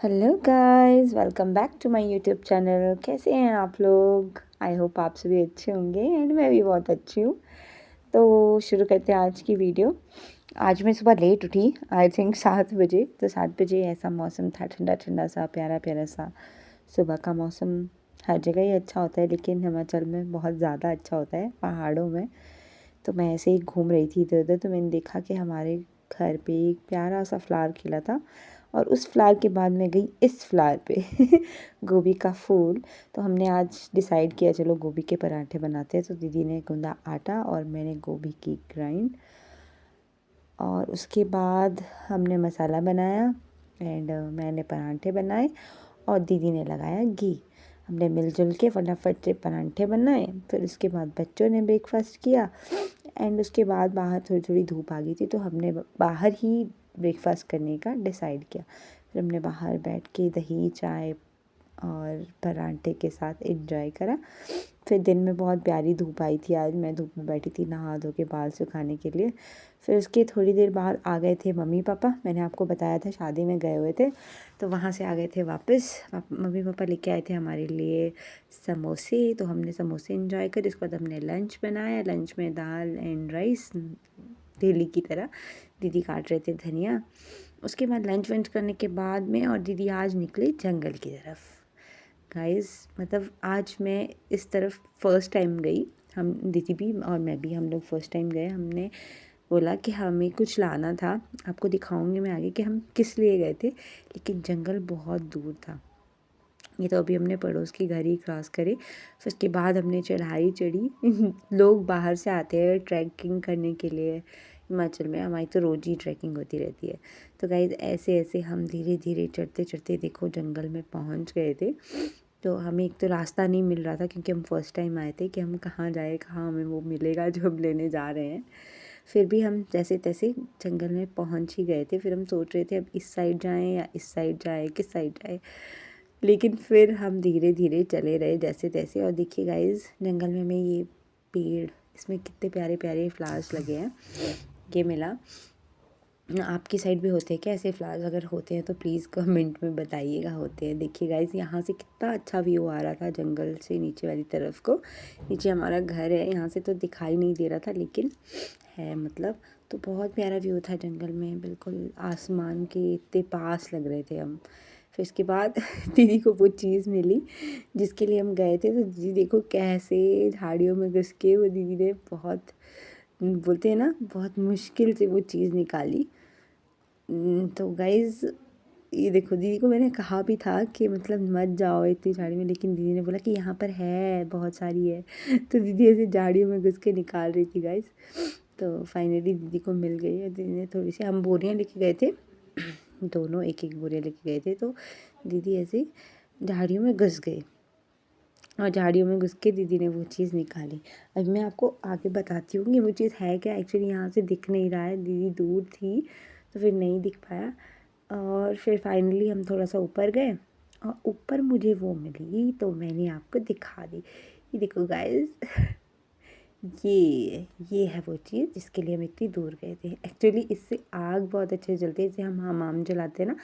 Hello guys, welcome back to my YouTube channel. कैसे हैं आप लोग? आई होप आप सभी अच्छे होंगे एंड मैं भी बहुत अच्छी हूँ। तो शुरू करते हैं आज की वीडियो। आज मैं सुबह लेट उठी, आई थिंक 7 बजे। तो 7 बजे ऐसा मौसम था, ठंडा ठंडा सा, प्यारा प्यारा सा। सुबह का मौसम हर जगह ही अच्छा होता है, लेकिन हिमाचल में बहुत ज़्यादा अच्छा होता है, पहाड़ों में। तो मैं ऐसे ही घूम रही थी इधर उधर, तो मैंने देखा कि हमारे घर पे एक प्यारा सा फ्लावर खिला था। और उस फ्लावर के बाद मैं गई इस फ्लावर पे गोभी का फूल। तो हमने आज डिसाइड किया चलो गोभी के पराठे बनाते हैं। तो दीदी ने गूंदा आटा और मैंने गोभी की ग्राइंड, और उसके बाद हमने मसाला बनाया एंड मैंने पराठे बनाए और दीदी ने लगाया घी। हमने मिलजुल के फटाफट से पराठे बनाए। फिर उसके बाद बच्चों ने ब्रेकफास्ट किया एंड उसके बाद बाहर थोड़ी थोड़ी धूप आ गई थी, तो हमने बाहर ही ब्रेकफास्ट करने का डिसाइड किया। फिर हमने बाहर बैठ के दही चाय और पराठे के साथ एंजॉय करा। फिर दिन में बहुत प्यारी धूप आई थी, आज मैं धूप में बैठी थी नहा धो के बाल सुखाने के लिए। फिर उसके थोड़ी देर बाद आ गए थे मम्मी पापा। मैंने आपको बताया था शादी में गए हुए थे, तो वहाँ से आ गए थे वापस। मम्मी पापा लेके आए थे हमारे लिए समोसे, तो हमने समोसे एंजॉय करे। उसके बाद हमने लंच बनाया। लंच में दाल एंड राइस डेली की तरह। दीदी काट रहे थे धनिया। उसके बाद लंच वंच करने के बाद में और दीदी आज निकले जंगल की तरफ। गाइस, मतलब आज मैं इस तरफ फ़र्स्ट टाइम गई। हम दीदी भी और मैं भी, हम लोग फ़र्स्ट टाइम गए। हमने बोला कि हमें कुछ लाना था, आपको दिखाऊंगी मैं आगे कि हम किस लिए गए थे, लेकिन जंगल बहुत दूर था। ये तो अभी हमने पड़ोस के घर ही क्रॉस करे। फिर उसके बाद हमने चढ़ाई चढ़ी लोग बाहर से आते हैं ट्रैकिंग करने के लिए हिमाचल में। हमारी तो रोज़ ही ट्रैकिंग होती रहती है। तो गाइस ऐसे ऐसे हम धीरे धीरे चढ़ते चढ़ते देखो जंगल में पहुंच गए थे। तो हमें एक तो रास्ता नहीं मिल रहा था, क्योंकि हम फर्स्ट टाइम आए थे, कि हम कहाँ जाए, कहाँ हमें वो मिलेगा जो हम लेने जा रहे हैं। फिर भी हम जैसे तैसे जंगल में पहुंच ही गए थे। फिर हम सोच रहे थे अब इस साइड जाएं या इस साइड जाएं, किस साइड जाएं। लेकिन फिर हम धीरे धीरे चले रहे जैसे तैसे। और देखिए गाइस, जंगल में हमें ये पेड़, इसमें कितने प्यारे प्यारे फ्लावर्स लगे हैं, ये मिला। आपकी साइड भी होते हैं क्या ऐसे फ्लावर्स? अगर होते हैं तो प्लीज़ कमेंट में बताइएगा होते हैं। देखिए गाइस, यहाँ से कितना अच्छा व्यू आ रहा था जंगल से नीचे वाली तरफ को। नीचे हमारा घर है, यहाँ से तो दिखाई नहीं दे रहा था, लेकिन है मतलब। तो बहुत प्यारा व्यू था जंगल में, बिल्कुल आसमान के इतने पास लग रहे थे हम। फिर इसके बाद दीदी को वो चीज़ मिली जिसके लिए हम गए थे। तो दीदी देखो कैसे झाड़ियों में घुस के वो दीदी ने बहुत, बोलते हैं ना, बहुत मुश्किल से वो चीज़ निकाली। तो गाइज़ ये देखो, दीदी को मैंने कहा भी था कि मतलब मत जाओ इतनी झाड़ी में, लेकिन दीदी ने बोला कि यहाँ पर है, बहुत सारी है। तो दीदी ऐसे झाड़ियों में घुस के निकाल रही थी गाइज़। तो फाइनली दीदी को मिल गई है। दीदी ने थोड़ी सी, हम बोरियाँ लेके गए थे दोनों एक एक बोरियाँ लेके गए थे। तो दीदी ऐसे झाड़ियों में घुस गई और झाड़ियों में घुस के दीदी ने वो चीज़ निकाली। अब मैं आपको आगे बताती हूँ कि वो चीज़ है क्या। एक्चुअली यहाँ से दिख नहीं रहा है, दीदी दूर थी तो फिर नहीं दिख पाया। और फिर फाइनली हम थोड़ा सा ऊपर गए और ऊपर मुझे वो मिली, तो मैंने आपको दिखा दी। ये देखो गाइस ये है वो चीज़ जिसके लिए हम इतनी दूर गए थे। एक्चुअली इससे आग बहुत अच्छे से जलती है। जैसे हम हमाम जलाते हैं ना,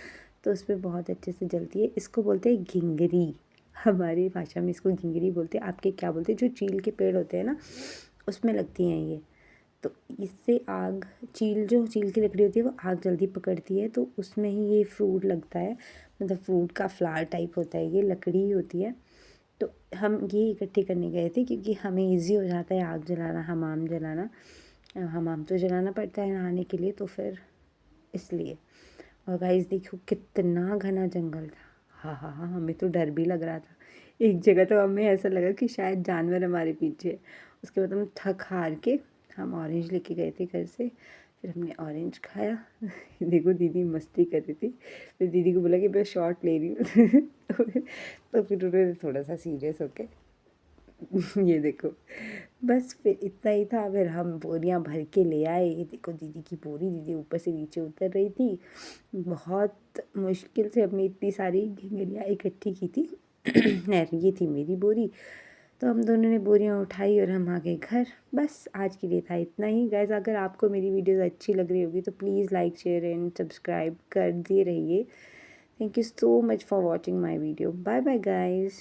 तो उस पर बहुत अच्छे से जलती है। इसको बोलते हैं घिंगरी, हमारी भाषा में इसको घिंगरी बोलते हैं। आपके क्या बोलते हैं? जो चील के पेड़ होते हैं ना, उसमें लगती हैं ये। तो इससे आग, जो चील की लकड़ी होती है वो आग जल्दी पकड़ती है, तो उसमें ही ये फ्रूट लगता है। मतलब फ्रूट का फ्लावर टाइप होता है, ये लकड़ी ही होती है। तो हम ये इकट्ठे करने गए थे क्योंकि हमें इजी हो जाता है आग जलाना, हमाम जलाना। हमाम तो जलाना पड़ता है नहाने के लिए, तो फिर इसलिए। और गाइस देखो कितना घना जंगल था। हाँ हाँ हाँ, हमें तो डर भी लग रहा था। एक जगह तो हमें ऐसा लगा कि शायद जानवर हमारे पीछे है। उसके बाद हम थक हार के हम ऑरेंज लेके गए थे घर से। फिर हमने ऑरेंज खाया देखो दीदी मस्ती कर रही थी। फिर दीदी को बोला कि मैं शॉट ले रही हूँ तो फिर उन्होंने थोड़ा सा सीरियस होके ये देखो, बस फिर इतना ही था। फिर हम बोरियां भर के ले आए। ये देखो दीदी की बोरी, दीदी ऊपर से नीचे उतर रही थी। बहुत मुश्किल से हमने इतनी सारी घिंगरियाँ इकट्ठी की थी खैर ये थी मेरी बोरी। तो हम दोनों ने बोरियां उठाई और हम आ गए घर। बस आज के लिए था इतना ही गाइस। अगर आपको मेरी वीडियोस अच्छी लग रही होगी तो please like share and subscribe कर दिए रहिए। Thank you so much for watching my video. Bye bye guys.